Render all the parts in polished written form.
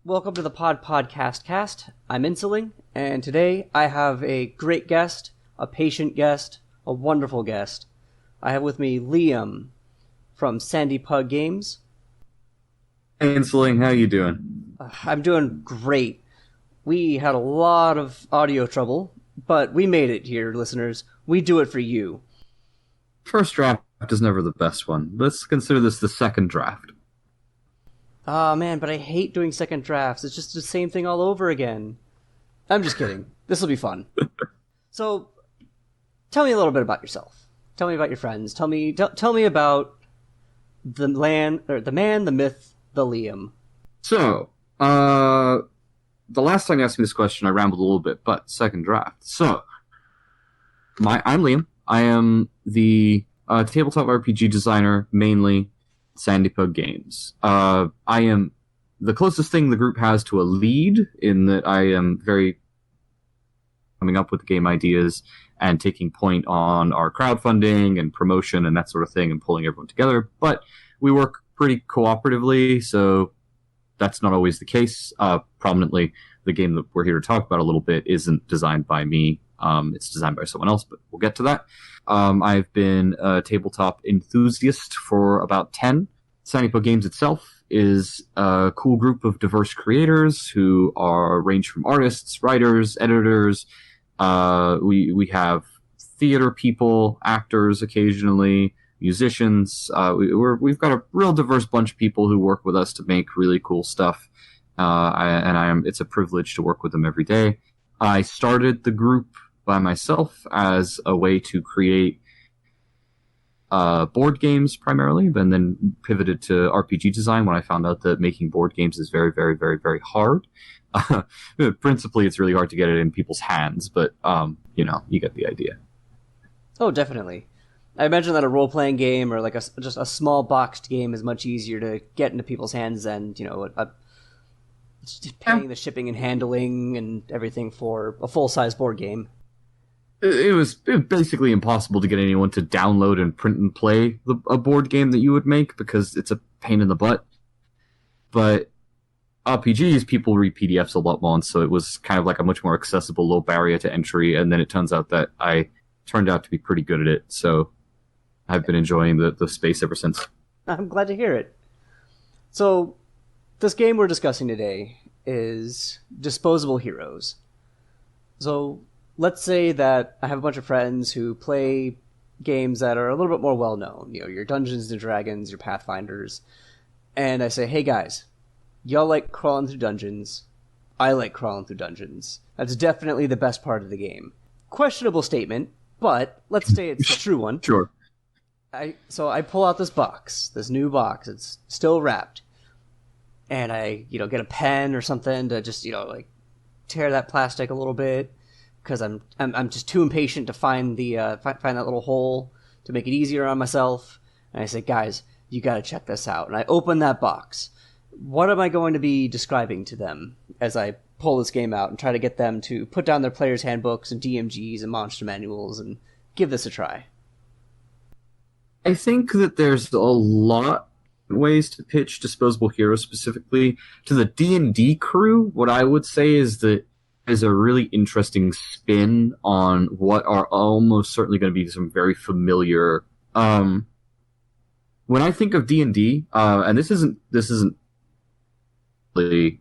Welcome to the PodPodGuestGuest. I'm Insuling, and today I have a great guest, a patient guest, a wonderful guest. I have with me Liam from Pug Games. Hey, Insuling, how you doing? I'm doing great. We had a lot of audio trouble, but we made it here, listeners. We do it for you. First draft is never the best one. Let's consider this the second draft. Ah, man, but I hate doing second drafts. It's just the same thing all over again. I'm just kidding. This will be fun. So, tell me a little bit about yourself. Tell me about your friends. Tell me about the man, the myth, the Liam. So, the last time you asked me this question, I rambled a little bit, but second draft. So, I'm Liam. I am the tabletop RPG designer, mainly Pug Games. I am the closest thing the group has to a lead in that I am very coming up with game ideas and taking point on our crowdfunding and promotion and that sort of thing and pulling everyone together. But we work pretty cooperatively, so that's not always the case. Prominently, the game that we're here to talk about a little bit isn't designed by me. It's designed by someone else, but we'll get to that. I've been a tabletop enthusiast for about 10. Pug Games itself is a cool group of diverse creators who range from artists, writers, editors. We have theater people, actors occasionally, musicians. We've got a real diverse bunch of people who work with us to make really cool stuff. It's a privilege to work with them every day. I started the group by myself as a way to create board games primarily, and then pivoted to RPG design when I found out that making board games is very, very, very, very hard. Principally, it's really hard to get it in people's hands, but you get the idea. Oh, definitely. I imagine that a role-playing game or like just a small boxed game is much easier to get into people's hands than paying the shipping and handling and everything for a full-size board game. It was basically impossible to get anyone to download and print and play a board game that you would make because it's a pain in the butt. But RPGs, people read PDFs a lot more, so it was kind of like a much more accessible, low barrier to entry, and then it turns out that I turned out to be pretty good at it, so I've been enjoying the space ever since. I'm glad to hear it. So, this game we're discussing today is Disposable Heroes. So, let's say that I have a bunch of friends who play games that are a little bit more well-known. Your Dungeons and Dragons, your Pathfinders. And I say, hey guys, y'all like crawling through dungeons. I like crawling through dungeons. That's definitely the best part of the game. Questionable statement, but let's say it's the true one. Sure. So I pull out this new box. It's still wrapped. And I, get a pen or something to just, tear that plastic a little bit. Because I'm just too impatient to find find that little hole to make it easier on myself. And I say, guys, you got to check this out. And I open that box. What am I going to be describing to them as I pull this game out and try to get them to put down their players' handbooks and DMGs and monster manuals and give this a try? I think that there's a lot of ways to pitch Disposable Heroes specifically. To the D&D crew, what I would say is that is a really interesting spin on what are almost certainly going to be some very familiar. When I think of D&D, and this isn't really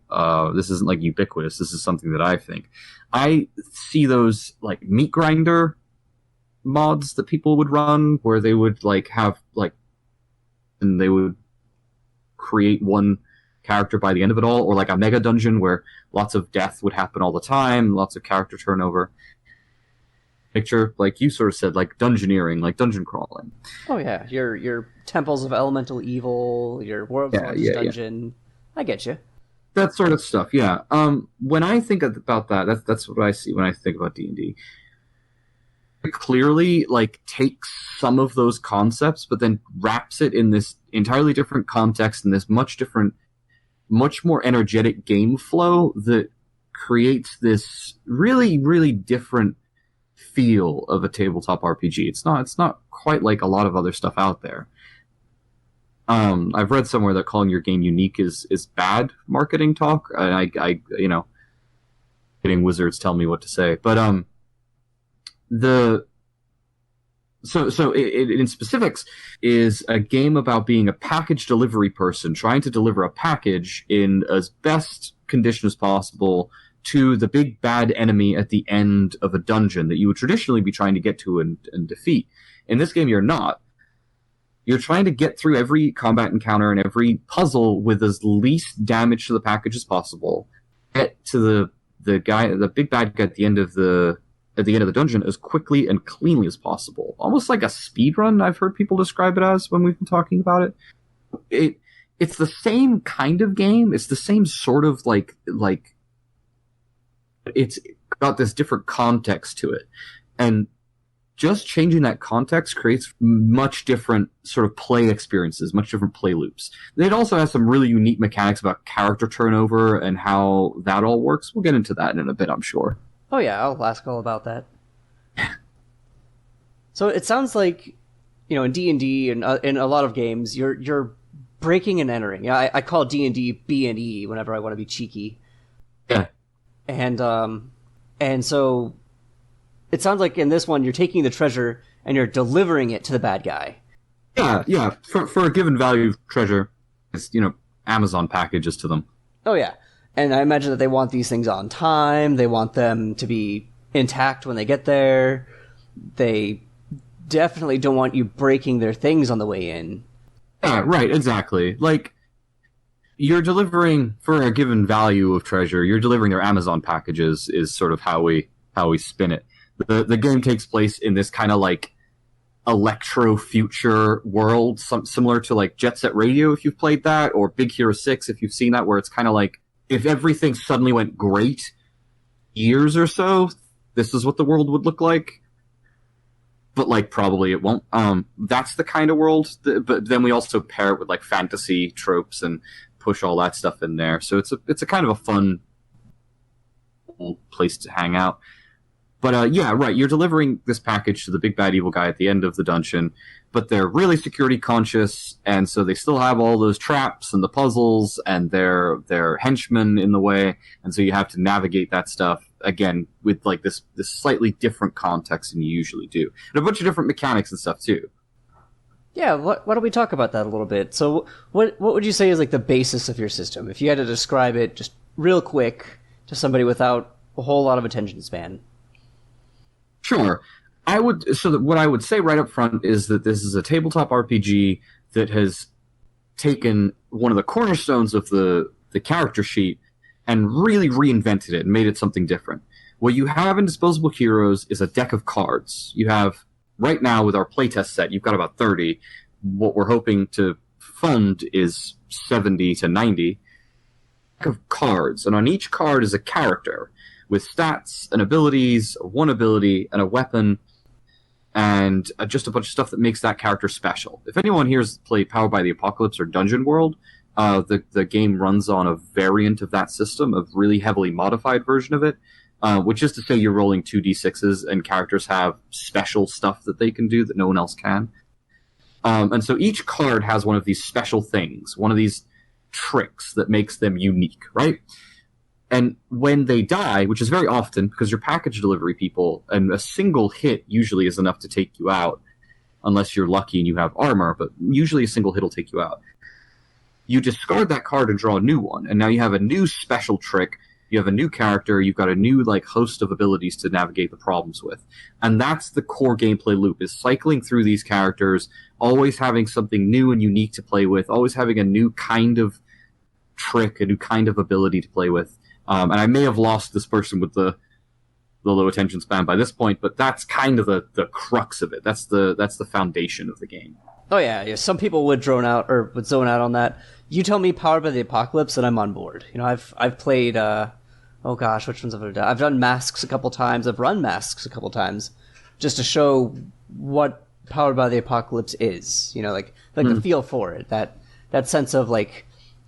this isn't like ubiquitous. This is something that I think. I see those like meat grinder mods that people would run, where they would and they would create one character by the end of it all, or like a mega dungeon where lots of death would happen all the time, lots of character turnover. Picture, like you sort of said, like dungeoneering, like dungeon crawling. Oh yeah, your temples of elemental evil, your world's largest dungeon. Yeah. I get you. That sort of stuff, yeah. When I think about that's what I see when I think about D&D. It clearly takes some of those concepts, but then wraps it in this entirely different context and this much more energetic game flow that creates this really, really different feel of a tabletop RPG. It's not quite like a lot of other stuff out there. I've read somewhere that calling your game unique is bad marketing talk, and I getting wizards tell me what to say. But the so in specifics is a game about being a package delivery person trying to deliver a package in as best condition as possible to the big bad enemy at the end of a dungeon that you would traditionally be trying to get to and defeat. In this game, you're not. You're trying to get through every combat encounter and every puzzle with as least damage to the package as possible. Get to the big bad guy at the end of the dungeon as quickly and cleanly as possible. Almost like a speed run, I've heard people describe it as when we've been talking about it. It's the same kind of game. It's the same sort of like it's got this different context to it. And just changing that context creates much different sort of play experiences, much different play loops. It also has some really unique mechanics about character turnover and how that all works. We'll get into that in a bit, I'm sure. Oh yeah, I'll ask all about that. So it sounds like, in D&D and in a lot of games, you're breaking and entering. Yeah, I call D&D B&E whenever I want to be cheeky. Yeah. And so it sounds like in this one you're taking the treasure and you're delivering it to the bad guy. Yeah. For a given value of treasure, it's Amazon packages to them. Oh yeah. And I imagine that they want these things on time. They want them to be intact when they get there. They definitely don't want you breaking their things on the way in. Yeah, right, exactly. Like, you're delivering, for a given value of treasure, you're delivering their Amazon packages is sort of how we spin it. The game takes place in this kind of like electro-future world, similar to like Jet Set Radio if you've played that, or Big Hero 6 if you've seen that, where it's kind of like, if everything suddenly went great years or so, this is what the world would look like. But, like, probably it won't. That's the kind of world. But then we also pair it with, like, fantasy tropes and push all that stuff in there. So it's a kind of a fun place to hang out. But, yeah, right, you're delivering this package to the big bad evil guy at the end of the dungeon, but they're really security conscious, and so they still have all those traps and the puzzles and their henchmen in the way, and so you have to navigate that stuff, again, with, like, this slightly different context than you usually do. And a bunch of different mechanics and stuff, too. Yeah, why don't we talk about that a little bit? So what would you say is, like, the basis of your system? If you had to describe it just real quick to somebody without a whole lot of attention span. Sure. What I would say right up front is that this is a tabletop RPG that has taken one of the cornerstones of the character sheet and really reinvented it and made it something different. What you have in Disposable Heroes is a deck of cards. You have, right now with our playtest set, you've got about 30. What we're hoping to fund is 70 to 90 deck of cards, and on each card is a character with stats and abilities, one ability, and a weapon, and just a bunch of stuff that makes that character special. If anyone here's played Powered by the Apocalypse or Dungeon World, the game runs on a variant of that system, a really heavily modified version of it, which is to say you're rolling 2d6s, and characters have special stuff that they can do that no one else can. And so each card has one of these special things, one of these tricks that makes them unique, right? And when they die, which is very often, because you're package delivery people, and a single hit usually is enough to take you out, unless you're lucky and you have armor, but usually a single hit will take you out. You discard that card and draw a new one, and now you have a new special trick, you have a new character, you've got a new host of abilities to navigate the problems with. And that's the core gameplay loop, is cycling through these characters, always having something new and unique to play with, always having a new kind of trick, a new kind of ability to play with. And I may have lost this person with the low attention span by this point, but that's kind of the crux of it. That's the foundation of the game. Oh yeah. Some people would zone out on that. You tell me Powered by the Apocalypse, and I'm on board. I've played. Oh gosh, which ones have I done? I've done Masks a couple times. I've run Masks a couple times, just to show what Powered by the Apocalypse is. The feel for it. That sense of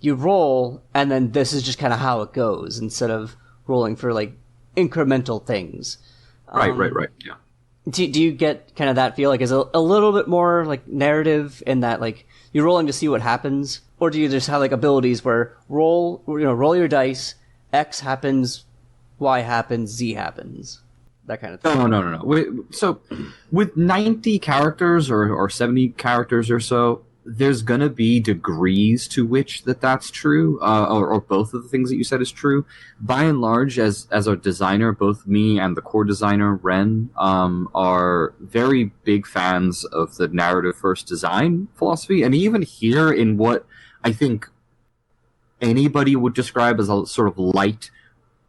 you roll, and then this is just kind of how it goes, instead of rolling for incremental things. Right. Yeah. Do you get kind of that feel like is a little bit more like narrative in that like you're rolling to see what happens, or do you just have like abilities where roll your dice, X happens, Y happens, Z happens, that kind of thing? No. So with 90 characters or 70 characters or so, there's going to be degrees to which that's true, or both of the things that you said is true. By and large, as a designer, both me and the core designer, Ren, are very big fans of the narrative-first design philosophy, and even here in what I think anybody would describe as a sort of light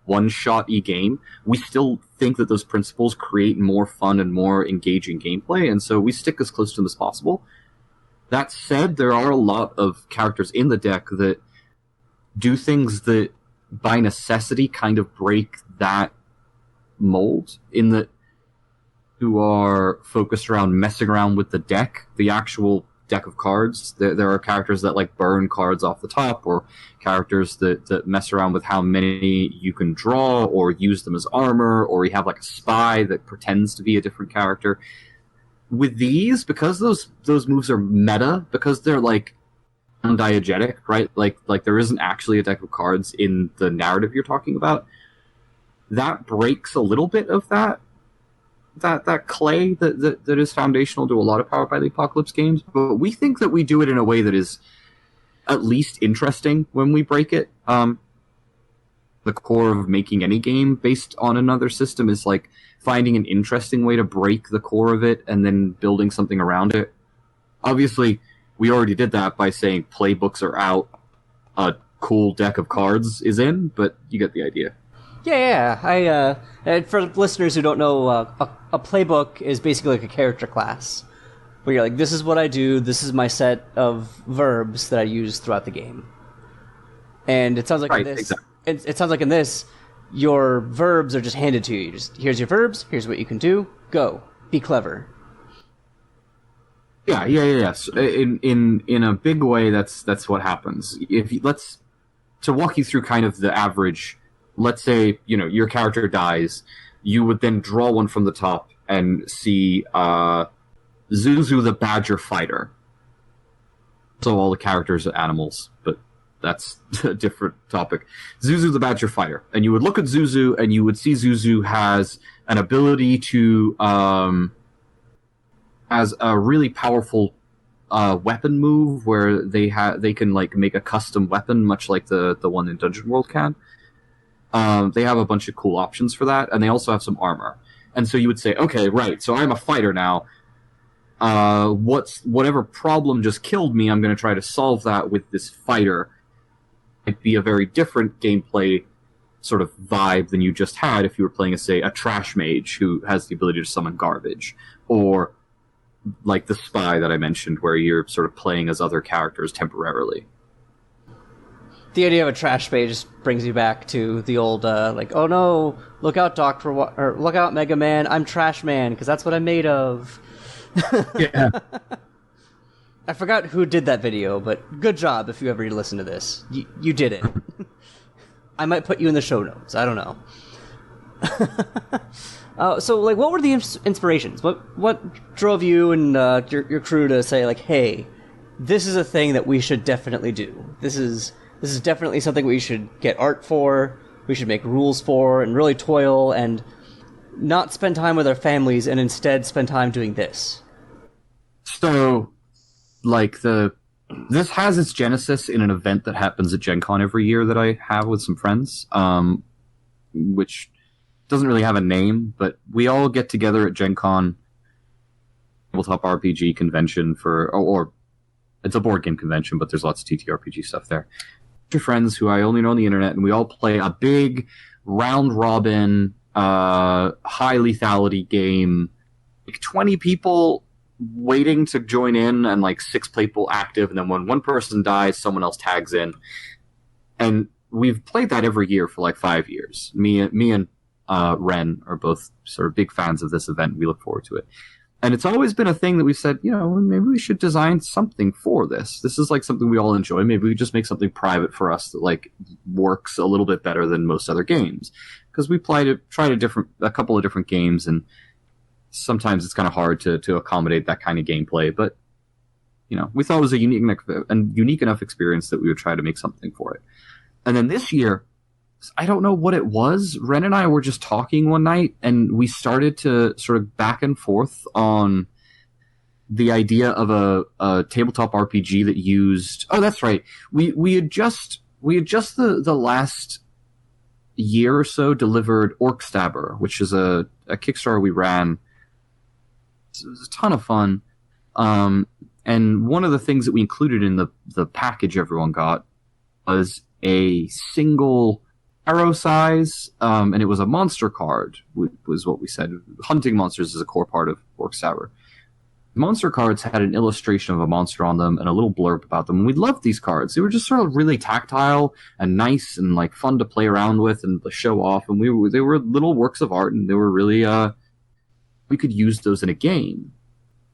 one-shot-y game, we still think that those principles create more fun and more engaging gameplay, and so we stick as close to them as possible. That said, there are a lot of characters in the deck that do things that, by necessity, kind of break that mold, in that who are focused around messing around with the deck, the actual deck of cards. There are characters that like burn cards off the top, or characters that mess around with how many you can draw, or use them as armor, or you have like a spy that pretends to be a different character. With these, because those moves are meta, because they're like diegetic, right? Like there isn't actually a deck of cards in the narrative you're talking about. That breaks a little bit of that clay that is foundational to a lot of Powered by the Apocalypse games. But we think that we do it in a way that is at least interesting when we break it. The core of making any game based on another system is like finding an interesting way to break the core of it and then building something around it. Obviously, we already did that by saying playbooks are out, a cool deck of cards is in, but you get the idea. Yeah. And for listeners who don't know, a playbook is basically like a character class, where you're like, this is what I do, this is my set of verbs that I use throughout the game. And it sounds like in this, exactly. It sounds like in this, your verbs are just handed to you. Just here's your verbs, here's what you can do, go, be clever. Yeah. So in a big way, that's what happens. To walk you through kind of the average. Let's say your character dies, you would then draw one from the top and see Zuzu the Badger Fighter. So all the characters are animals, but that's a different topic. Zuzu the Badger Fighter. And you would look at Zuzu, and you would see Zuzu has an ability to has a really powerful weapon move where they can like make a custom weapon, much like the one in Dungeon World can. They have a bunch of cool options for that, and they also have some armor. And so you would say, okay, right, so I'm a fighter now. Whatever problem just killed me, I'm going to try to solve that with this fighter. It'd be a very different gameplay sort of vibe than you just had if you were playing, say, a trash mage who has the ability to summon garbage, or like the spy that I mentioned, where you're sort of playing as other characters temporarily. The idea of a trash mage just brings you back to the old, like, oh no, look out, or look out, Mega Man, I'm Trash Man, because that's what I'm made of. Yeah. I forgot who did that video, but good job if you ever listen to this. You did it. I might put you in the show notes. I don't know. So, like, what were the inspirations? What drove you and your crew to say, like, hey, this is a thing that we should definitely do. This is definitely something we should get art for, we should make rules for, and really toil, and not spend time with our families, and instead spend time doing this. So, like, this has its genesis in an event that happens at Gen Con every year that I have with some friends, which doesn't really have a name, but we all get together at Gen Con, tabletop RPG convention or it's a board game convention, but there's lots of TTRPG stuff there. Your friends who I only know on the internet, and we all play a big round robin high lethality game. Like 20 people waiting to join in, and like 6 people active, and then when one person dies, someone else tags in. And we've played that every year for like 5 years. Me and Ren are both sort of big fans of this event. We look forward to it. And it's always been a thing that we've said, maybe we should design something for this. This is like something we all enjoy. Maybe we just make something private for us that like works a little bit better than most other games. Because we tried a couple of different games, and sometimes it's kind of hard to accommodate that kind of gameplay. But we thought it was a unique enough experience that we would try to make something for it. And then this year, I don't know what it was. Ren and I were just talking one night, and we started to sort of back and forth on the idea of a tabletop RPG that used. Oh, that's right. We had just the last year or so delivered Orc Stabber, which is a Kickstarter we ran. It was a ton of fun. And one of the things that we included in the package everyone got was a single arrow size, and it was a monster card, was what we said. Hunting monsters is a core part of Orc Stabber. Monster cards had an illustration of a monster on them and a little blurb about them. And we loved these cards. They were just sort of really tactile and nice and like fun to play around with and to show off. And they were little works of art, and they were really we could use those in a game.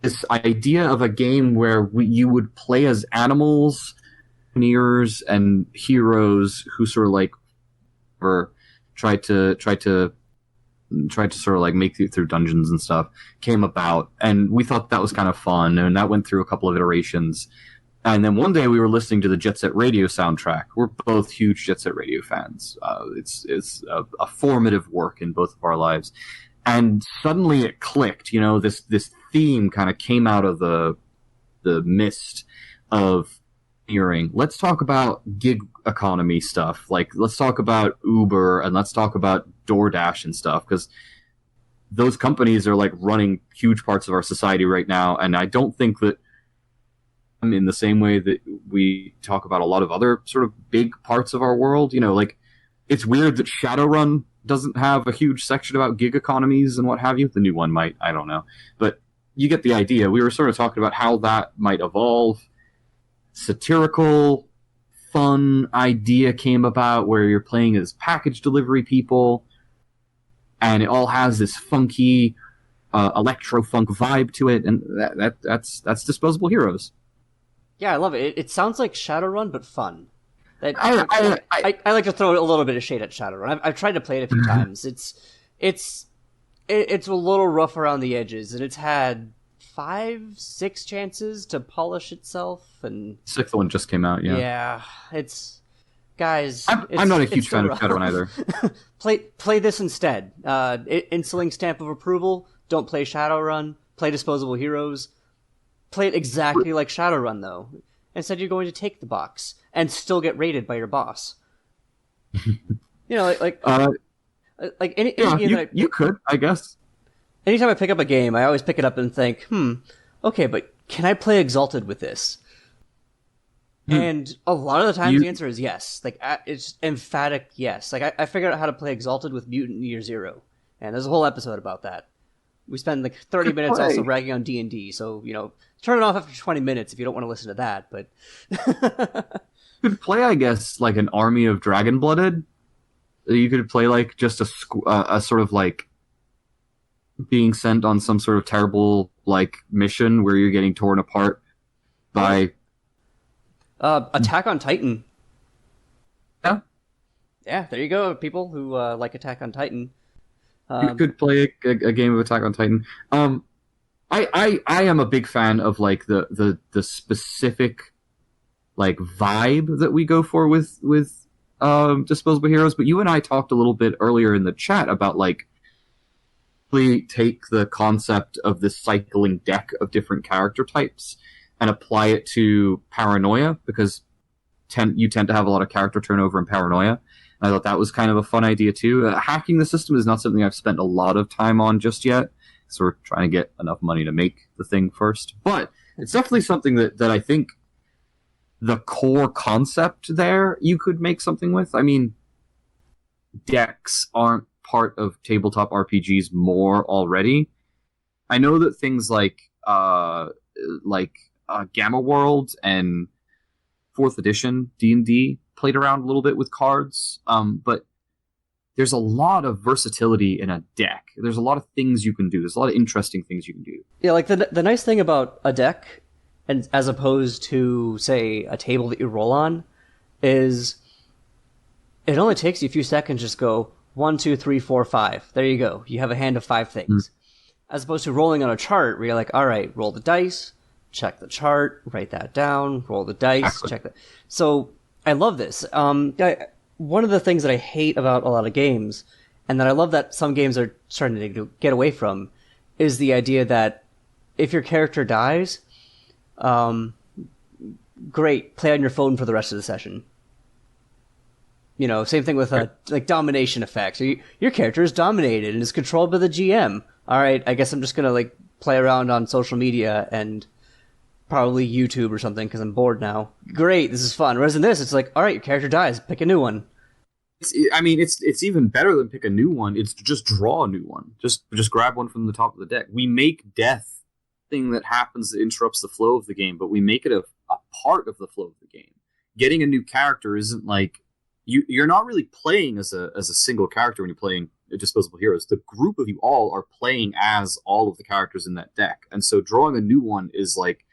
This idea of a game where you would play as animals, pioneers, and heroes who sort of like tried to sort of like make it through dungeons and stuff came about, and we thought that was kind of fun, and that went through a couple of iterations. And then one day we were listening to the Jet Set Radio soundtrack. We're both huge Jet Set Radio fans. It's a formative work in both of our lives, and suddenly it clicked. This theme kind of came out of the mist of hearing. Let's talk about gig economy stuff. Like, let's talk about Uber and let's talk about DoorDash and stuff, because those companies are like running huge parts of our society right now. And I don't think that in the same way that we talk about a lot of other sort of big parts of our world, like it's weird that Shadowrun doesn't have a huge section about gig economies and what have you. The new one might, I don't know. But you get the idea. We were sort of talking about how that might evolve. Satirical, fun idea came about where you're playing as package delivery people, and it all has this funky electro-funk vibe to it, and that's Disposable Heroes. Yeah, I love it. It sounds like Shadowrun, but fun. I like to throw a little bit of shade at Shadowrun. I've tried to play it a few times. It's a little rough around the edges, and it's had 5-6 chances to polish itself, and sixth one just came out. Yeah, it's guys. I'm not a huge fan of Shadowrun either. Play this instead. Insuling stamp of approval. Don't play Shadowrun. Play Disposable Heroes. Play it exactly like Shadowrun, though. Instead, you're going to take the box and still get raided by your boss. You could, I guess. Anytime I pick up a game, I always pick it up and think, okay, but can I play Exalted with this? And a lot of the times the answer is yes. Like, it's emphatic yes. Like, I figured out how to play Exalted with Mutant Year Zero, and there's a whole episode about that. We spend like 30 minutes also ragging on D&D, so, turn it off after 20 minutes if you don't want to listen to that, but... You could play, I guess, like an army of Dragon-Blooded. You could play, like, just a sort of, like, being sent on some sort of terrible, like, mission where you're getting torn apart by... Attack on Titan. Yeah. Yeah, there you go, people who like Attack on Titan. You could play a game of Attack on Titan. I am a big fan of like the specific like vibe that we go for with Disposable Heroes. But you and I talked a little bit earlier in the chat about like we take the concept of this cycling deck of different character types and apply it to Paranoia, because you tend to have a lot of character turnover in Paranoia. I thought that was kind of a fun idea too. Hacking the system is not something I've spent a lot of time on just yet, so we're trying to get enough money to make the thing first. But it's definitely something that I think the core concept there you could make something with. I mean, decks aren't part of tabletop RPGs more already. I know that things like Gamma World and 4th edition D&D played around a little bit with cards, but there's a lot of versatility in a deck. There's a lot of things you can do. There's a lot of interesting things you can do. Yeah, like the nice thing about a deck, and as opposed to, say, a table that you roll on, is it only takes you a few seconds to just go 1, 2, 3, 4, 5. There you go. You have a hand of 5 things. As opposed to rolling on a chart where you're like, all right, roll the dice, check the chart, write that down, roll the dice, Exactly. check that. So I love this. One of the things that I hate about a lot of games, and that I love that some games are starting to get away from, is the idea that if your character dies, great, play on your phone for the rest of the session. You know, same thing with like domination effects. Your character is dominated and is controlled by the GM. All right, I guess I'm just gonna like play around on social media and probably YouTube or something because I'm bored now. Great, this is fun. Whereas in this, it's like, all right, your character dies, pick a new one. It's even better than pick a new one. It's just draw a new one. Just grab one from the top of the deck. We make death thing that happens that interrupts the flow of the game, but we make it a part of the flow of the game. Getting a new character isn't like you're not really playing as a single character when you're playing Disposable Heroes. The group of you all are playing as all of the characters in that deck, and so drawing a new one is like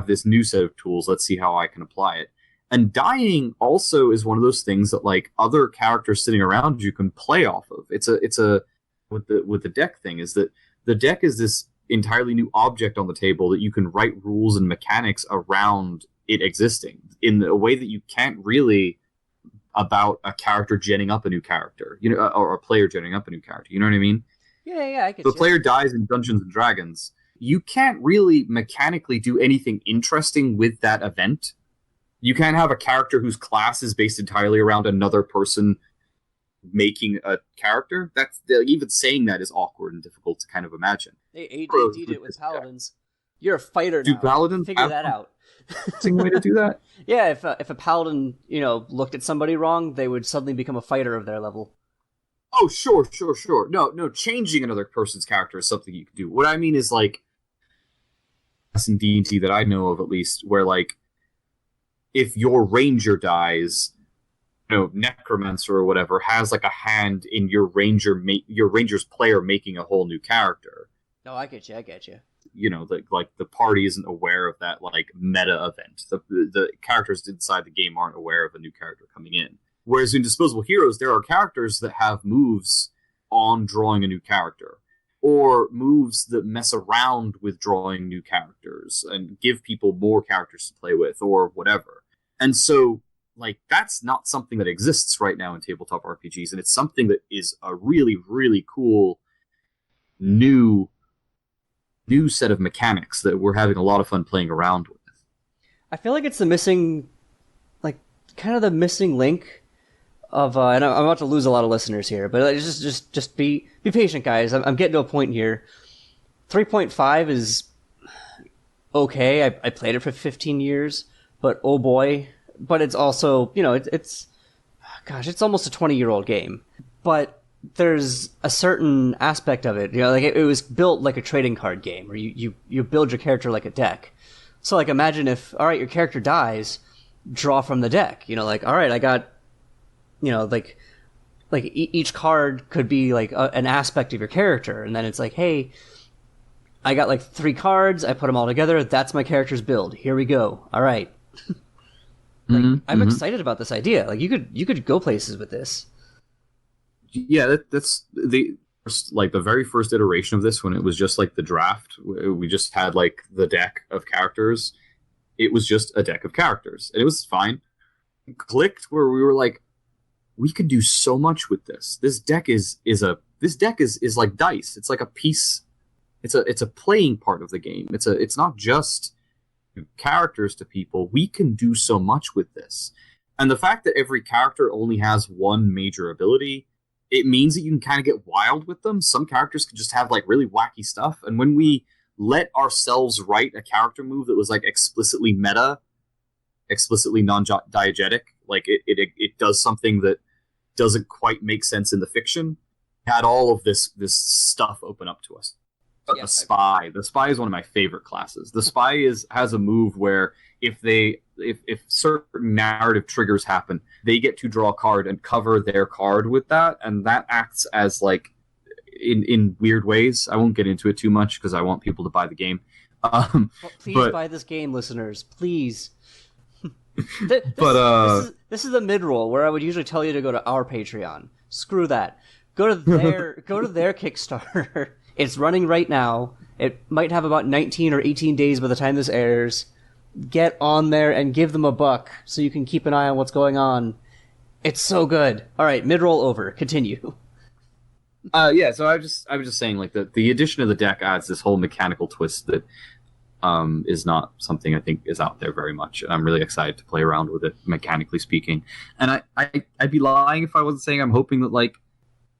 this new set of tools. Let's see how I can apply it. And dying also is one of those things that like other characters sitting around you can play off of. It's a with the deck thing is that the deck is this entirely new object on the table that you can write rules and mechanics around it existing in a way that you can't really about a character genning up a new character, you know, or a player genning up a new character. You know what I mean? Yeah, I get The player dies in Dungeons and Dragons. You can't really mechanically do anything interesting with that event. You can't have a character whose class is based entirely around another person making a character. That's even saying that is awkward and difficult to kind of imagine. They ADD'd it with paladins. You're a fighter now. Do paladins figure that out? Interesting way to do that? Yeah, if a paladin, you know, looked at somebody wrong, they would suddenly become a fighter of their level. Oh, sure. No, changing another person's character is something you can do. What I mean is, like, in D&D that I know of, at least, where, like, if your ranger dies, you know, Necromancer or whatever has, like, a hand in your ranger's player making a whole new character. No, I get you. You know, like the party isn't aware of that, like, meta event. The characters inside the game aren't aware of a new character coming in. Whereas in Disposable Heroes, there are characters that have moves on drawing a new character, or moves that mess around with drawing new characters and give people more characters to play with, or whatever. And so, like, that's not something that exists right now in tabletop RPGs, and it's something that is a really, really cool new set of mechanics that we're having a lot of fun playing around with. I feel like it's the missing, like, kind of the missing link of, and I'm about to lose a lot of listeners here, but just be patient, guys. I'm getting to a point here. 3.5 is okay. I played it for 15 years, but oh boy. But it's also, you know, it's almost a 20-year-old game. But there's a certain aspect of it, you know, like it was built like a trading card game, where you build your character like a deck. So, like, imagine if, all right, your character dies, draw from the deck. You know, like, all right, I got, you know, like each card could be like an aspect of your character, and then it's like, hey, I got like 3 cards, I put them all together, that's my character's build. Here we go. All right. I'm excited about this idea. Like, you could go places with this. Yeah, that's the very first iteration of this, when it was just like the draft. We just had like the deck of characters. It was just a deck of characters, and it was fine. It clicked where we were like, we could do so much with this. This deck is like dice. It's like a piece. It's a playing part of the game. It's not just characters to people. We can do so much with this, and the fact that every character only has one major ability, it means that you can kind of get wild with them. Some characters could just have like really wacky stuff, and when we let ourselves write a character move that was like explicitly meta, explicitly non-diegetic, like it does something that doesn't quite make sense in the fiction, had all of this stuff open up to us. But yeah, the spy is one of my favorite classes. The spy has a move where if certain narrative triggers happen, they get to draw a card and cover their card with that, and that acts as like in weird ways. I won't get into it too much because I want people to buy the game. Please buy this game, listeners. Please. This is the mid-roll where I would usually tell you to go to our Patreon. Screw that. Go to their Kickstarter. It's running right now. It might have about 19 or 18 days by the time this airs. Get on there and give them $1 so you can keep an eye on what's going on. It's so good. All right, mid-roll over. Continue. Yeah. So I was just saying, like the addition of the deck adds this whole mechanical twist that is not something I think is out there very much. And I'm really excited to play around with it, mechanically speaking. And I'd be lying if I wasn't saying I'm hoping that like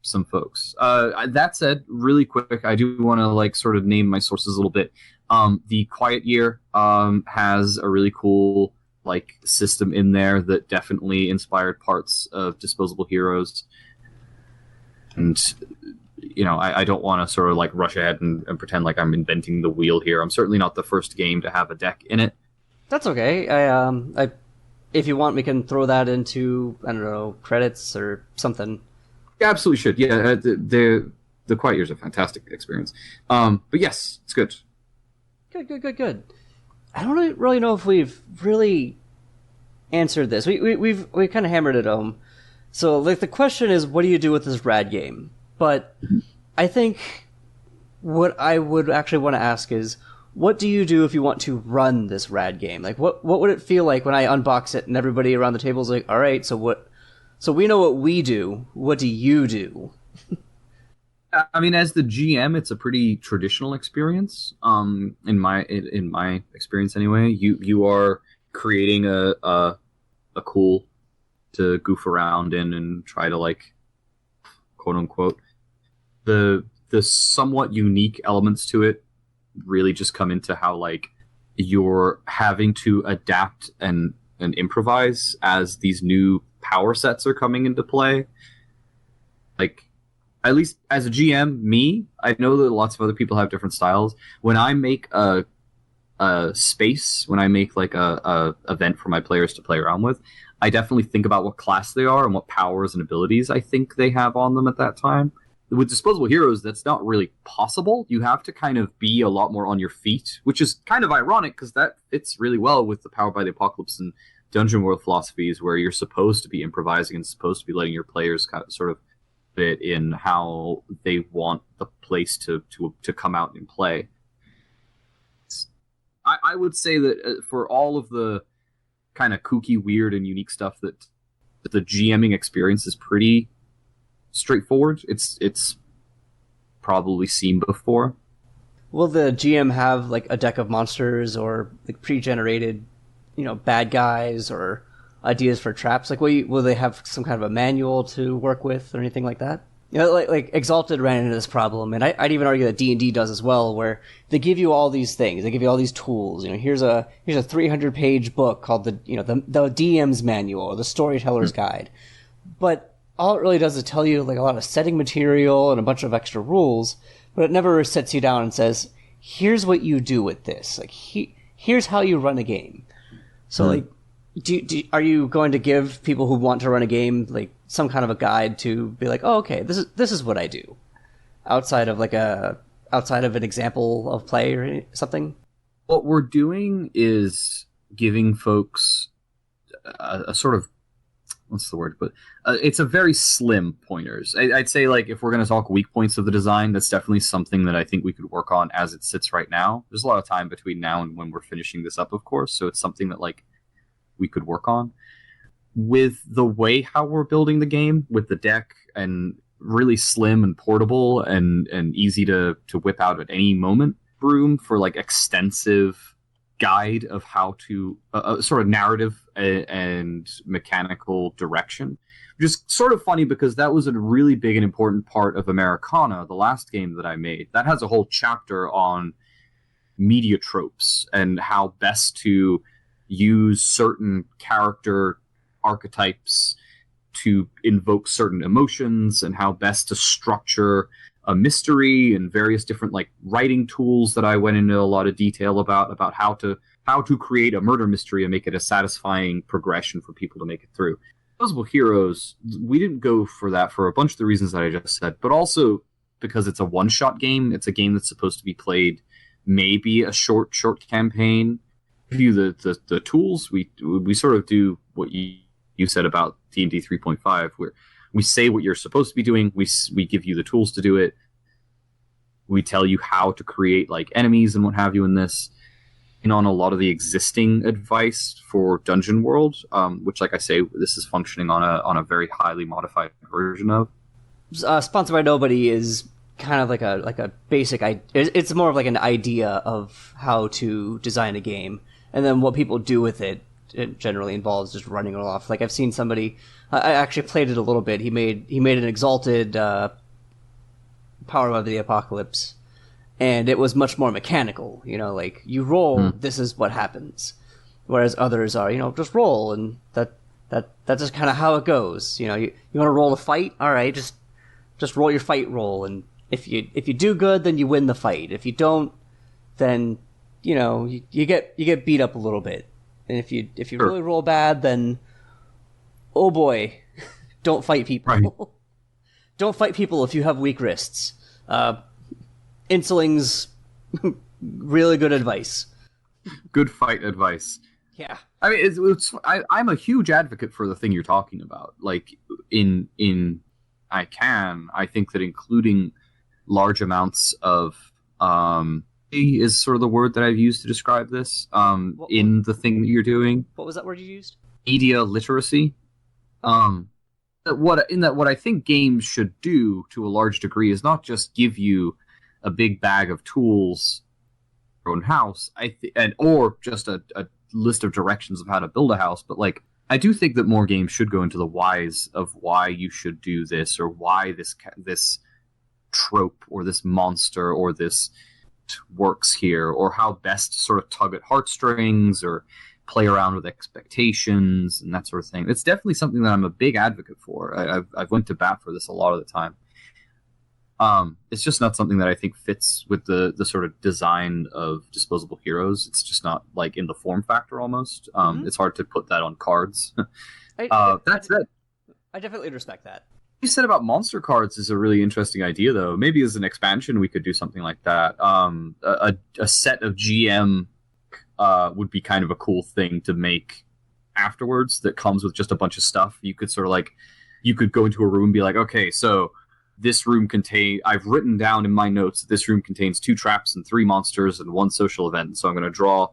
some folks. That said, really quick, I do want to like sort of name my sources a little bit. The Quiet Year has a really cool like system in there that definitely inspired parts of Disposable Heroes. And you know, I don't want to sort of like rush ahead and pretend like I'm inventing the wheel here. I'm certainly not the first game to have a deck in it. That's okay. I if you want, we can throw that into, I don't know, credits or something. Yeah, absolutely should. Yeah, the Quiet Year is a fantastic experience. But yes, it's good. Good. I don't really know if we've really answered this. We've kind of hammered it home. So like the question is, what do you do with this rad game? But I think what I would actually want to ask is, what do you do if you want to run this rad game? Like, what would it feel like when I unbox it and everybody around the table is like, all right, so what? So we know what we do. What do you do? I mean, as the GM, it's a pretty traditional experience. In my experience, anyway, you are creating a cool to goof around in and try to like, quote unquote, the somewhat unique elements to it really just come into how like you're having to adapt and improvise as these new power sets are coming into play. Like, at least as a GM, I know that lots of other people have different styles. When I make a space, when I make like a event for my players to play around with, I definitely think about what class they are and what powers and abilities I think they have on them at that time. With Disposable Heroes, that's not really possible. You have to kind of be a lot more on your feet, which is kind of ironic because that fits really well with the Powered by the Apocalypse and Dungeon World philosophies, where you're supposed to be improvising and supposed to be letting your players kind of sort of fit in how they want the place to come out and play. I would say that for all of the kind of kooky, weird, and unique stuff that the GMing experience is pretty straightforward. It's probably seen before. Will the GM have like a deck of monsters or like pre-generated, bad guys or ideas for traps? Like, will they have some kind of a manual to work with or anything like that? Like Exalted ran into this problem, and I'd even argue that D&D does as well, where they give you all these things, they give you all these tools. Here's a 300-page book called the DM's manual or the Storyteller's Guide, but all it really does is tell you like a lot of setting material and a bunch of extra rules, but it never sets you down and says, here's what you do with this. Like, here's how you run a game. So like, are you going to give people who want to run a game like some kind of a guide to be like, oh, okay, this is what I do, outside of an example of play or something? What we're doing is giving folks a sort of, what's the word? But it's a very slim pointers. I'd say like if we're going to talk weak points of the design, that's definitely something that I think we could work on as it sits right now. There's a lot of time between now and when we're finishing this up, of course. So it's something that like we could work on. With the way how we're building the game, with the deck and really slim and portable and easy to whip out at any moment, room for like extensive guide of how to sort of narrative and mechanical direction. Which is sort of funny because that was a really big and important part of Americana, the last game that I made. That has a whole chapter on media tropes and how best to use certain character archetypes to invoke certain emotions and how best to structure a mystery and various different like writing tools that I went into a lot of detail about how to create a murder mystery and make it a satisfying progression for people to make it through. Disposable Heroes, we didn't go for that for a bunch of the reasons that I just said, but also because it's a one-shot game. It's a game that's supposed to be played maybe a short campaign. Give you the tools. We sort of do what you said about D&D 3.5, where we say what you're supposed to be doing. We give you the tools to do it. We tell you how to create like enemies and what have you in this. And on a lot of the existing advice for Dungeon World, which, like I say, this is functioning on a very highly modified version of. Sponsored by Nobody is kind of like a basic. It's more of like an idea of how to design a game, and then what people do with it. It generally involves just running it off. Like I've seen somebody. I actually played it a little bit. He made an Exalted Power of the Apocalypse. And it was much more mechanical, like you roll, this is what happens. Whereas others are, just roll, and that's just kind of how it goes. You want to roll a fight, all right, just roll your fight roll, and if you do good, then you win the fight. If you don't, then you get beat up a little bit. And if you really roll bad, then oh boy, don't fight people. Right. Don't fight people if you have weak wrists. Insuling's really good advice. Good fight advice. Yeah. I mean, I'm a huge advocate for the thing you're talking about. Like, I think that including large amounts of, is sort of the word that I've used to describe this, in the thing that you're doing. What was that word you used? Media literacy. What I think games should do to a large degree is not just give you a big bag of tools for your own house, or just a list of directions of how to build a house, but like I do think that more games should go into the whys of why you should do this, or why this trope or this monster or this works here, or how best to sort of tug at heartstrings or play around with expectations and that sort of thing. It's definitely something that I'm a big advocate for. I've went to bat for this a lot of the time. It's just not something that I think fits with the sort of design of Disposable Heroes. It's just not like in the form factor almost. It's hard to put that on cards. That's it. I definitely respect that. What you said about monster cards is a really interesting idea, though. Maybe as an expansion, we could do something like that. A set of GM would be kind of a cool thing to make afterwards that comes with just a bunch of stuff. You could sort of you could go into a room and be like, okay, so this room I've written down in my notes that this room contains 2 traps and 3 monsters and 1 social event. So I'm going to draw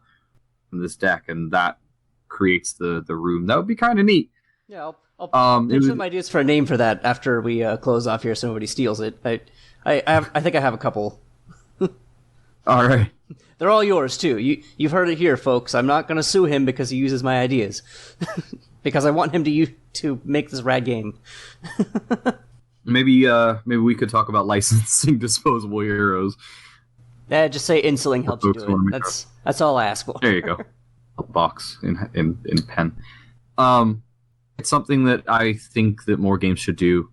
from this deck, and that creates the room. That would be kind of neat. Yeah, I'll make some ideas for a name for that after we close off here so nobody steals it. I think I have a couple. All right. They're all yours, too. You've heard it here, folks. I'm not going to sue him because he uses my ideas. Because I want him to make this rad game. Maybe we could talk about licensing Disposable Heroes. Just say Insuling helps you do it. That's all I ask for. There you go. A box in pen. It's something that I think that more games should do,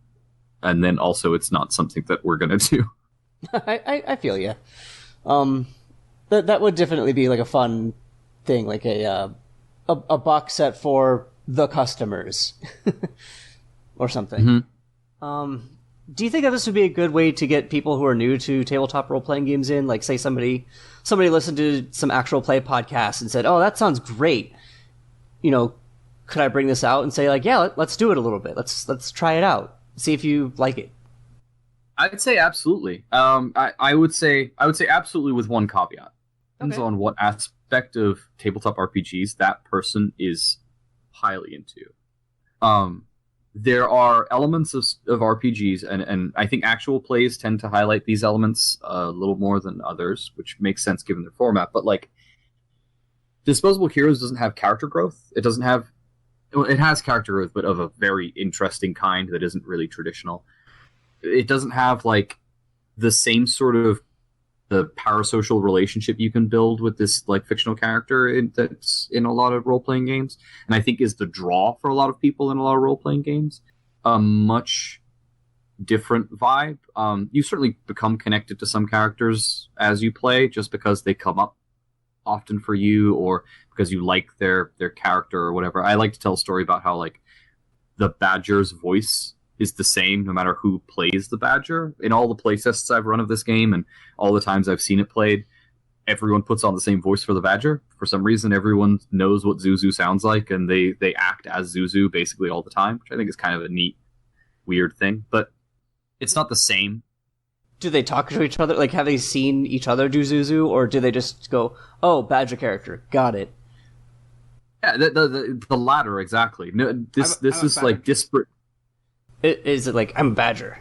and then also it's not something that we're gonna do. I feel you. That would definitely be like a fun thing, like a box set for the customers, or something. Mm-hmm. Do you think that this would be a good way to get people who are new to tabletop role-playing games in? Like, say somebody listened to some actual play podcasts and said, "Oh, that sounds great. Could I bring this out?" And say, like, "Yeah, let's do it a little bit. Let's try it out. See if you like it." I'd say absolutely. I would say absolutely with one caveat. Depends on what aspect of tabletop RPGs that person is highly into. There are elements of RPGs, and I think actual plays tend to highlight these elements a little more than others, which makes sense given their format. But like, Disposable Heroes doesn't have character growth. It has character growth, but of a very interesting kind that isn't really traditional. It doesn't have like the same sort of the parasocial relationship you can build with this like fictional character that's in a lot of role-playing games, and I think is the draw for a lot of people in a lot of role-playing games. A much different vibe. You certainly become connected to some characters as you play, just because they come up often for you, or because you like their character or whatever. I like to tell a story about how like the Badger's voice is the same no matter who plays the Badger. In all the playtests I've run of this game and all the times I've seen it played, everyone puts on the same voice for the Badger. For some reason, everyone knows what Zuzu sounds like, and they act as Zuzu basically all the time, which I think is kind of a neat, weird thing. But it's not the same. Do they talk to each other? Like, have they seen each other do Zuzu, or do they just go, "Oh, Badger character, got it"? Yeah, the latter exactly. No, this I'm a is like Badger. disparate. Is it like I'm a Badger?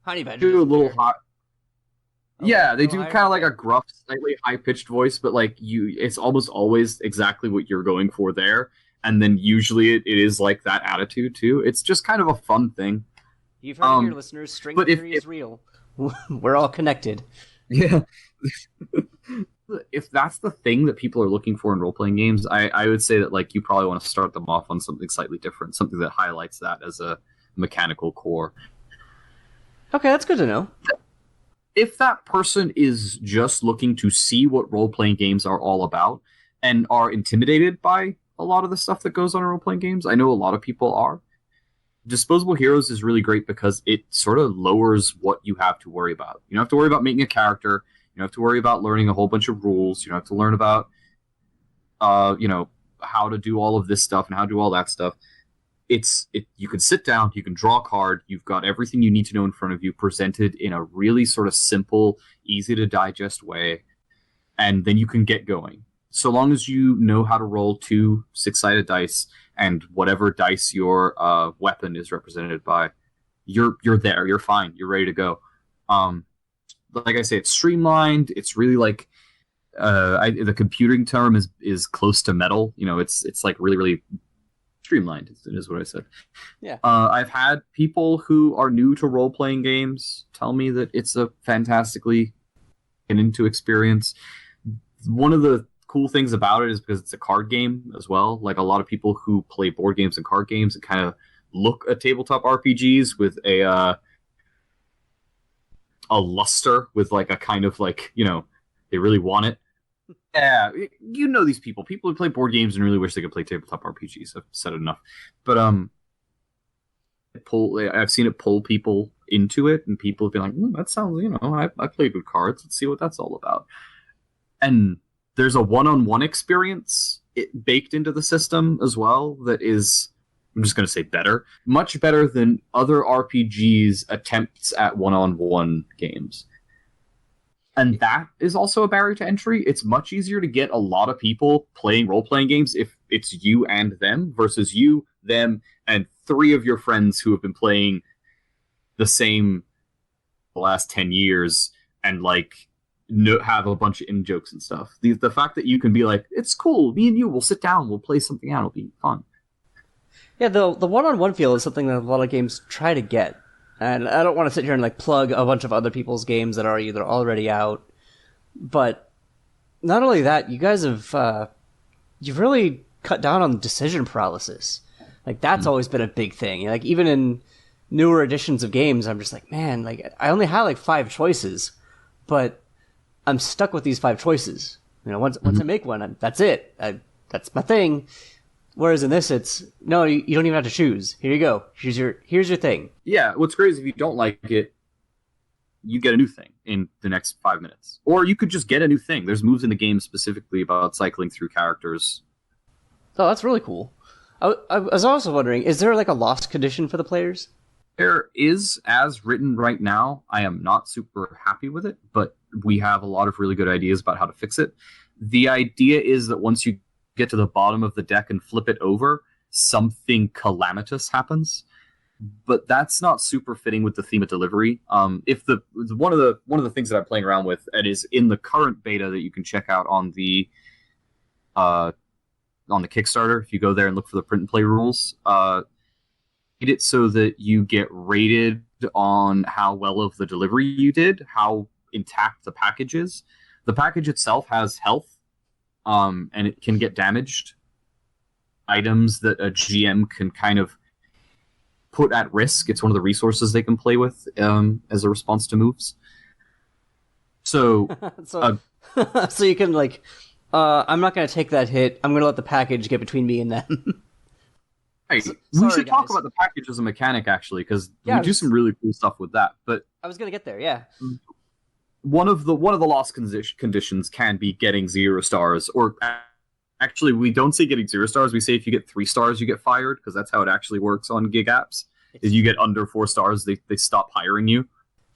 Honey Badger Do a doesn't little care. hot. Okay, Yeah, a they little do higher. kind of like Okay. a gruff, slightly high pitched voice, but like it's almost always exactly what you're going for there. And then usually it is like that attitude too. It's just kind of a fun thing. You've heard it here, Um, listeners. String but theory is real. We're all connected. yeah, if that's the thing that people are looking for in role playing games, I would say that like you probably want to start them off on something slightly different, something that highlights that as a mechanical core. Okay, that's good to know. If that person is just looking to see what role playing games are all about and are intimidated by a lot of the stuff that goes on in role playing games, I know a lot of people are. Disposable Heroes is really great because it sort of lowers what you have to worry about. You don't have to worry about making a character. You don't have to worry about learning a whole bunch of rules. You don't have to learn about, how to do all of this stuff and how to do all that stuff. You can sit down, you can draw a card, you've got everything you need to know in front of you presented in a really sort of simple, easy to digest way, and then you can get going. So long as you know how to roll 2 6-sided dice and whatever dice your weapon is represented by, you're there, you're fine, you're ready to go. Like I say, it's streamlined. It's really like the computing term is close to metal. It's like really really streamlined is what I said. Yeah. I've had people who are new to role playing games tell me that it's a fantastically get into experience. One of the cool things about it is because it's a card game as well. Like a lot of people who play board games and card games and kind of look at tabletop RPGs with a luster, with like a kind of like they really want it. Yeah, these people who play board games and really wish they could play tabletop RPGs. I've said it enough, but I've seen it pull people into it, and people have been like, "That sounds, I played with cards. Let's see what that's all about." And there's a one-on-one experience baked into the system as well that is, I'm just going to say, much better than other RPGs attempts at one-on-one games. And that is also a barrier to entry. It's much easier to get a lot of people playing role-playing games if it's you and them versus you, them, and 3 of your friends who have been playing the same the last 10 years and have a bunch of in-jokes and stuff. The fact that you can be like, it's cool, me and you, we'll sit down, we'll play something out, it'll be fun. Yeah, the one-on-one feel is something that a lot of games try to get. And I don't want to sit here and plug a bunch of other people's games that are either already out. But not only that, you guys have you've really cut down on decision paralysis. That's always been a big thing. Even in newer editions of games, I'm just like, man, I only have 5 choices, but I'm stuck with these 5 choices. Once I make one, that's it. That's my thing. Whereas in this, it's no, you don't even have to choose. Here you go. Here's your thing. Yeah, what's great is if you don't like it, you get a new thing in the next 5 minutes, or you could just get a new thing. There's moves in the game specifically about cycling through characters. Oh, that's really cool. I was also wondering, is there a lost condition for the players? There is, as written right now. I am not super happy with it, but we have a lot of really good ideas about how to fix it. The idea is that once you get to the bottom of the deck and flip it over, something calamitous happens. But that's not super fitting with the theme of delivery. If one of the things that I'm playing around with, and is in the current beta that you can check out on the Kickstarter, if you go there and look for the print and play rules, get it so that you get rated on how well of the delivery you did, how intact the package is. The package itself has health, and it can get damaged. Items that a GM can kind of put at risk. It's one of the resources they can play with as a response to moves. So, so you can I'm not going to take that hit. I'm going to let the package get between me and them. hey, we sorry, should talk guys. about the package as a mechanic, actually, because Yeah, we do some really cool stuff with that. But I was going to get there, yeah. one of the lost conditions can be getting 0 stars, or actually, we don't say getting 0 stars. We say if you get 3 stars, you get fired, because that's how it actually works on gig apps. Is you get under 4 stars, they stop hiring you.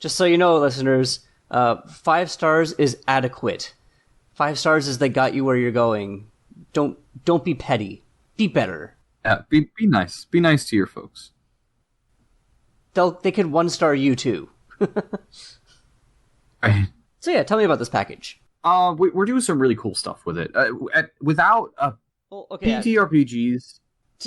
Just so you know, listeners, 5 stars is adequate. 5 stars is they got you where you're going. Don't be petty. Be better. Yeah, be nice. Be nice to your folks. They can 1-star you too. Right. So yeah, tell me about this package. We're doing some really cool stuff with it. Without Well, okay. PTRPGs.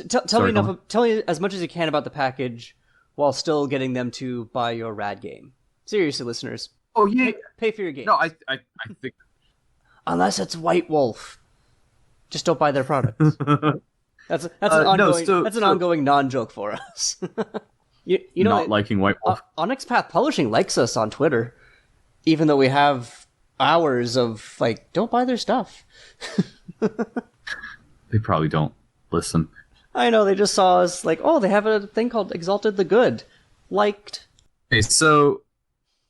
Tell me as much as you can about the package, while still getting them to buy your rad game. Seriously, listeners. Oh yeah. Pay for your game. No, I think. Unless it's White Wolf, just don't buy their products. That's an ongoing non-joke for us. you know, not liking White Wolf. Onyx Path Publishing likes us on Twitter, even though we have hours of like, don't buy their stuff. They probably don't listen. I know, they just saw us like, oh, they have a thing called Exalted the Good. Liked. Okay, so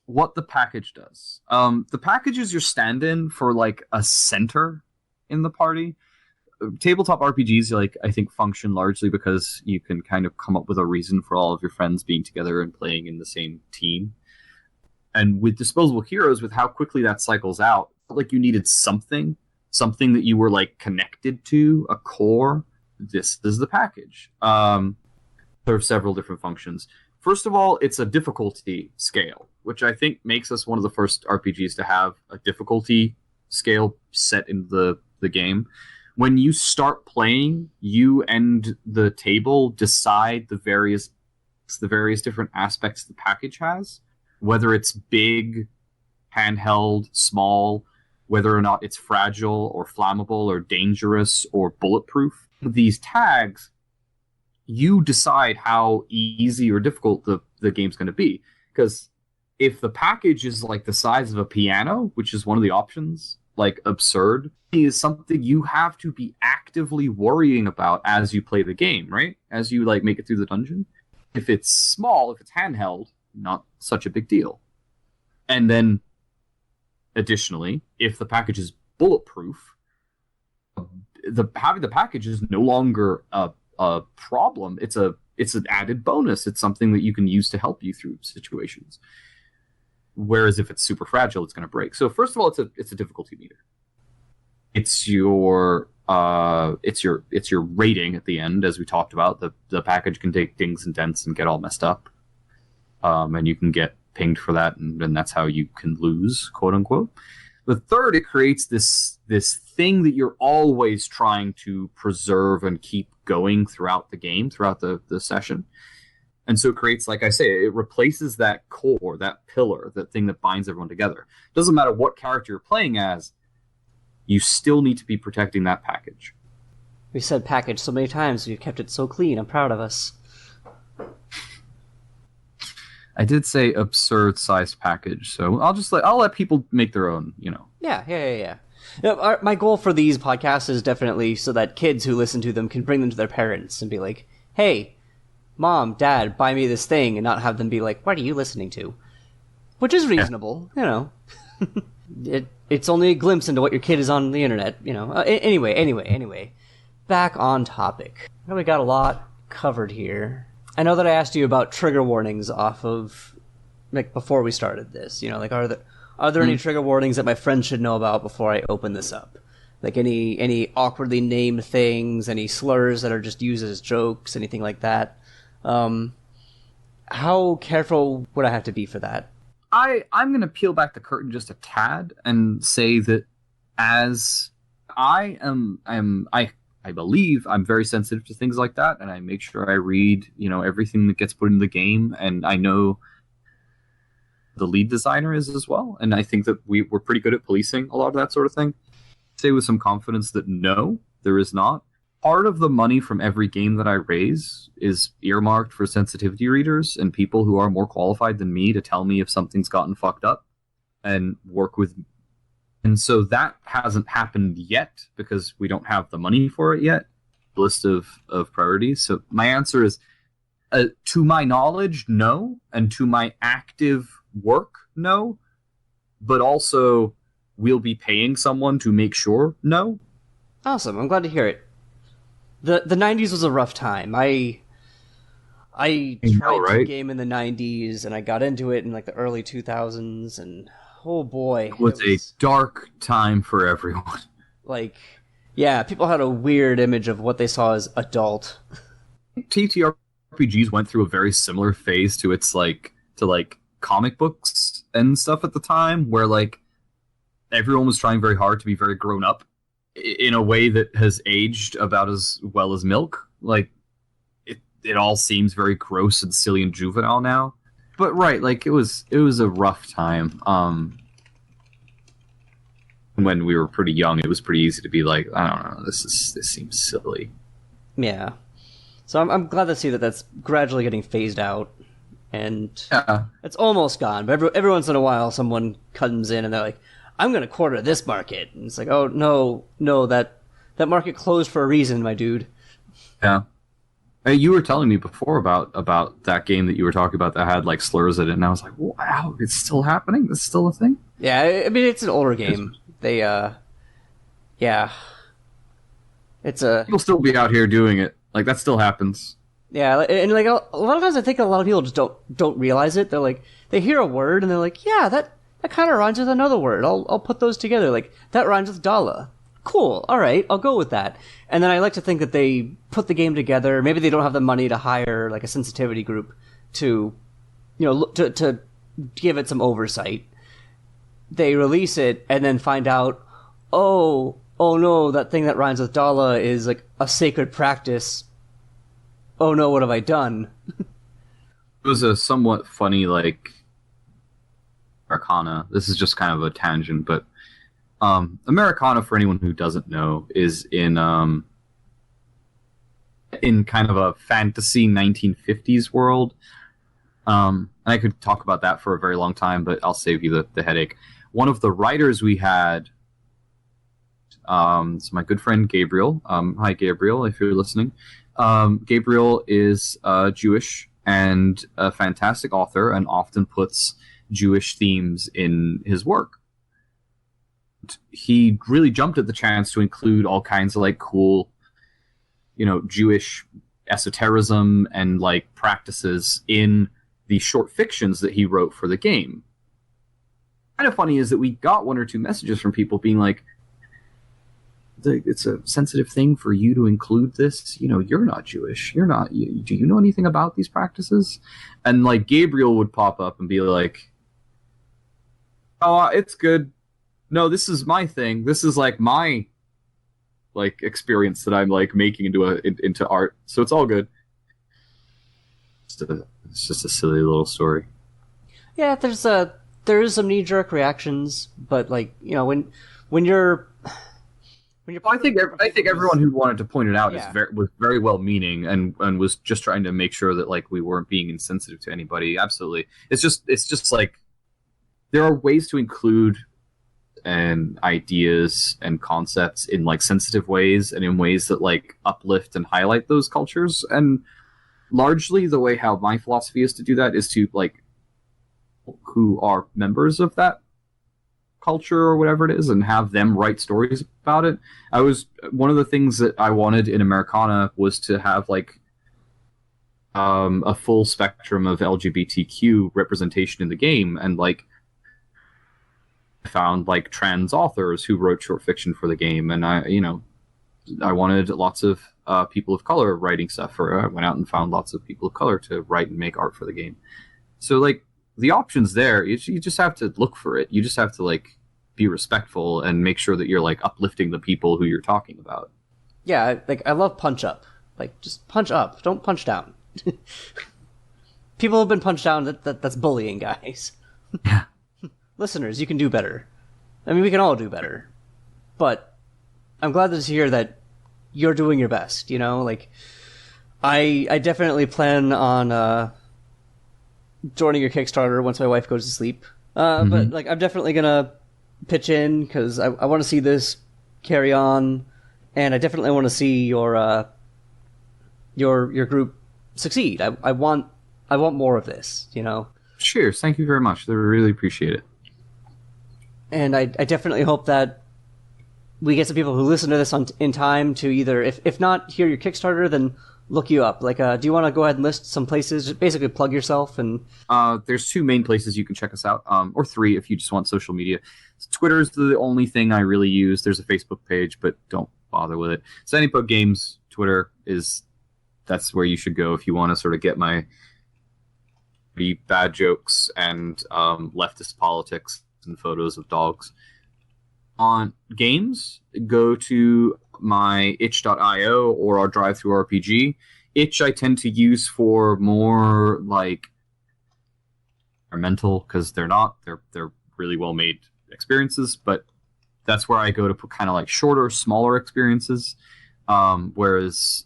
what the package does. The package is your stand-in for like a center in the party. Tabletop RPGs, like, I think function largely because you can kind of come up with a reason for all of your friends being together and playing in the same team. And with disposable heroes, with how quickly that cycles out, like you needed something that you were like connected to, a core. This is the package. There are several different functions. First of all, it's a difficulty scale, which I think makes us one of the first RPGs to have a difficulty scale set in the game. When you start playing, you and the table decide the various different aspects the package has, whether it's big, handheld, small, whether or not it's fragile or flammable or dangerous or bulletproof. These tags, you decide how easy or difficult the game's going to be. Because if the package is like the size of a piano, which is one of the options, like absurd, is something you have to be actively worrying about as you play the game, right? As you like make it through the dungeon. If it's small, if it's handheld, not such a big deal. And then additionally, if the package is bulletproof, having the package is no longer a problem. It's an added bonus. It's something that you can use to help you through situations. Whereas if it's super fragile, it's going to break. So first of all, it's a difficulty meter. It's your rating at the end, as we talked about. The package can take dings and dents and get all messed up, and you can get pinged for that, and that's how you can lose, quote unquote. The third, it creates this thing that you're always trying to preserve and keep going throughout the game, throughout the session. And so it creates, like I say, it replaces that core, that pillar, that thing that binds everyone together. It doesn't matter what character you're playing as, you still need to be protecting that package. We said package so many times, we've kept it so clean. I'm proud of us. I did say absurd sized package, so I'll let people make their own, you know. Yeah. My goal for these podcasts is definitely so that kids who listen to them can bring them to their parents and be like, hey, Mom, Dad, buy me this thing, and not have them be like, what are you listening to? Which is reasonable, you know. It's only a glimpse into what your kid is on the internet, you know. Anyway. Back on topic. I know we got a lot covered here. I know that I asked you about trigger warnings off of, like, before we started this. You know, like, are there any trigger warnings that my friends should know about before I open this up? Like, any awkwardly named things, any slurs that are just used as jokes, anything like that? How careful would I have to be for that? I'm going to peel back the curtain just a tad and say that as I believe I'm very sensitive to things like that, and I make sure I read, you know, everything that gets put in the game, and I know the lead designer is as well, and I think that we're pretty good at policing a lot of that sort of thing. Say with some confidence that no, there is not. Part of the money from every game that I raise is earmarked for sensitivity readers and people who are more qualified than me to tell me if something's gotten fucked up and work with me. And so that hasn't happened yet because we don't have the money for it yet. List of priorities. So my answer is, to my knowledge, no. And to my active work, no. But also, we'll be paying someone to make sure, no. Awesome. I'm glad to hear it. The 90s was a rough time. I I I know, tried to right? game in the 90s, and I got into it in like the early 2000s, and oh boy, It was it a was dark time for everyone. like, yeah, people had a weird image of what they saw as adult. TTRPGs went through a very similar phase to comic books and stuff at the time, where like everyone was trying very hard to be very grown up in a way that has aged about as well as milk. Like it all seems very gross and silly and juvenile now. But right, like it was a rough time. When we were pretty young, it was pretty easy to be like, I don't know, this seems silly. Yeah. So I'm glad to see that that's gradually getting phased out, and Yeah. it's almost gone. But every once in a while, someone comes in and they're like, "I'm going to corner this market," and it's like, "Oh no, that market closed for a reason, my dude." Yeah. Hey, you were telling me before about that game that you were talking about that had like slurs in it, and I was like, wow, it's still happening? This is still a thing? Yeah, I mean it's an older game. They yeah, it's a You'll still be out here doing it. Like that still happens. yeah, and like a lot of times I think a lot of people just don't realize it. They're like they hear a word and they're like, yeah, that kind of rhymes with another word. I'll put those together. Like that rhymes with dollar. Cool. All right, I'll go with that. And then I like to think that they put the game together. Maybe they don't have the money to hire like a sensitivity group to, to give it some oversight. They release it and then find out, oh no, that thing that rhymes with dollar is like a sacred practice. Oh no, what have I done? It was a somewhat funny like Americana. This is just kind of a tangent, but Americana, for anyone who doesn't know, is in kind of a fantasy 1950s world. And I could talk about that for a very long time, but I'll save you the headache. One of the writers we had, is my good friend Gabriel. Hi, Gabriel, if you're listening. Gabriel is Jewish and a fantastic author, and often puts Jewish themes in his work. He really jumped at the chance to include all kinds of like cool, Jewish esotericism and like practices in the short fictions that he wrote for the game. Kind of funny is that we got one or two messages from people being like, it's a sensitive thing for you to include this. You're not Jewish. You're not. Do you know anything about these practices? And like Gabriel would pop up and be like, "Oh, it's good. No, this is my thing. This is like my like experience that I'm like making into art. So it's all good." It's just a silly little story. Yeah, there's some knee jerk reactions, but like when you're I think everyone who wanted to point it out Yeah. was very well meaning and was just trying to make sure that like we weren't being insensitive to anybody. Absolutely, it's just like there are ways to include and ideas and concepts in like sensitive ways and in ways that like uplift and highlight those cultures. And largely the way how my philosophy is to do that is to like who are members of that culture or whatever it is and have them write stories about it. One of the things that I wanted in Americana was to have like a full spectrum of LGBTQ representation in the game, and like I found like trans authors who wrote short fiction for the game, and I wanted lots of people of color writing stuff. I went out and found lots of people of color to write and make art for the game. So like the options there, you just have to look for it. You just have to like be respectful and make sure that you're like uplifting the people who you're talking about. Yeah, I love punch up. Like just punch up, don't punch down. People have been punched down. That's bullying, guys. Yeah. Listeners, you can do better. I mean, we can all do better. But I'm glad to hear that you're doing your best. Like I definitely plan on joining your Kickstarter once my wife goes to sleep. But like I'm definitely gonna pitch in because I want to see this carry on, and I definitely want to see your group succeed. I want more of this. Cheers. Thank you very much. I really appreciate it. And I definitely hope that we get some people who listen to this in time to either, if not hear your Kickstarter, then look you up? Like, do you want to go ahead and list some places? Just basically plug yourself and. There's 2 main places you can check us out, or 3 if you just want social media. Twitter's the only thing I really use. There's a Facebook page, but don't bother with it. Sandy Pug Games Twitter that's where you should go if you want to sort of get my bad jokes and leftist politics and photos of dogs. On games, go to my itch.io or our drive-through RPG. Itch I tend to use for more like mental, because they're really well made experiences, but that's where I go to put kind of like shorter, smaller experiences, whereas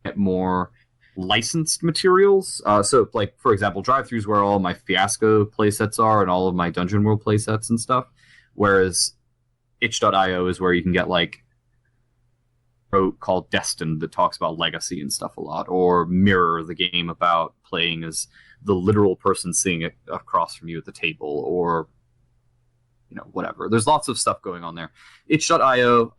get more licensed materials. So like, for example, drive-throughs where all my Fiasco playsets are and all of my Dungeon World playsets and stuff, whereas itch.io is where you can get like called Destined that talks about legacy and stuff a lot, or Mirror, the game about playing as the literal person sitting across from you at the table, or whatever. There's lots of stuff going on there. itch.io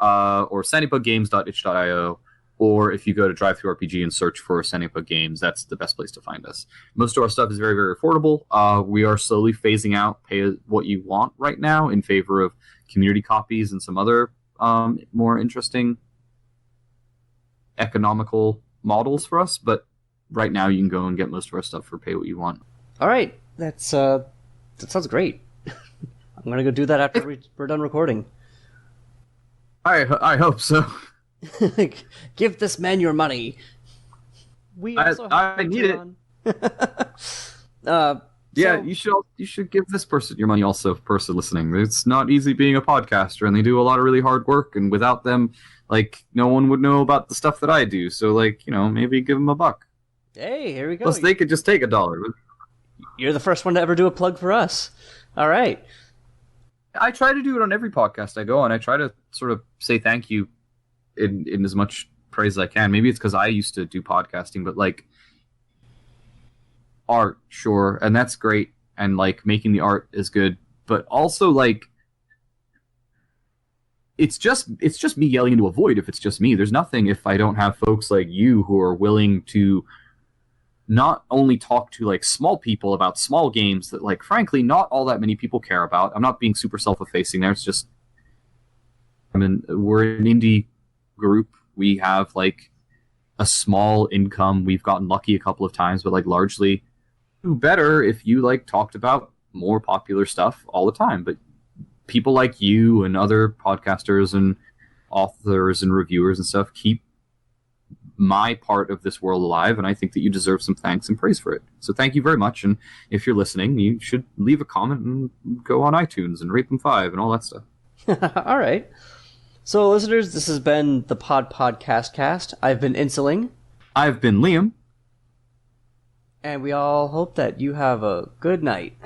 or sandypuggames.itch.io, or if you go to DriveThruRPG and search for Sandypug Games, that's the best place to find us. Most of our stuff is very, very affordable. We are slowly phasing out pay what you want right now in favor of community copies and some other more interesting economical models for us, but right now you can go and get most of our stuff for pay what you want. All right, that sounds great. I'm gonna go do that after we're done recording. I hope so. Give this man your money. We also I need it. Yeah, you should give this person your money also, person listening. It's not easy being a podcaster, and they do a lot of really hard work, and without them, like, no one would know about the stuff that I do. So, like, maybe give them $1. Hey, here we go. Plus, they could just take $1. You're the first one to ever do a plug for us. All right. I try to do it on every podcast I go on. I try to sort of say thank you in as much praise as I can. Maybe it's because I used to do podcasting, but, like, art, sure, and that's great, and, like, making the art is good, but also, like, it's just me yelling into a void if it's just me. There's nothing if I don't have folks like you who are willing to not only talk to, like, small people about small games that, like, frankly, not all that many people care about. I'm not being super self-effacing there. It's just, we're an indie group. We have, like, a small income. We've gotten lucky a couple of times, but, like, largely do better if you, like, talked about more popular stuff all the time. But people like you and other podcasters and authors and reviewers and stuff keep my part of this world alive, and I think that you deserve some thanks and praise for it. So thank you very much, and if you're listening, you should leave a comment and go on iTunes and rate them 5 and all that stuff. All right. So, listeners, this has been the PodPodGuestGuest. I've been Insuling. I've been Liam. And we all hope that you have a good night.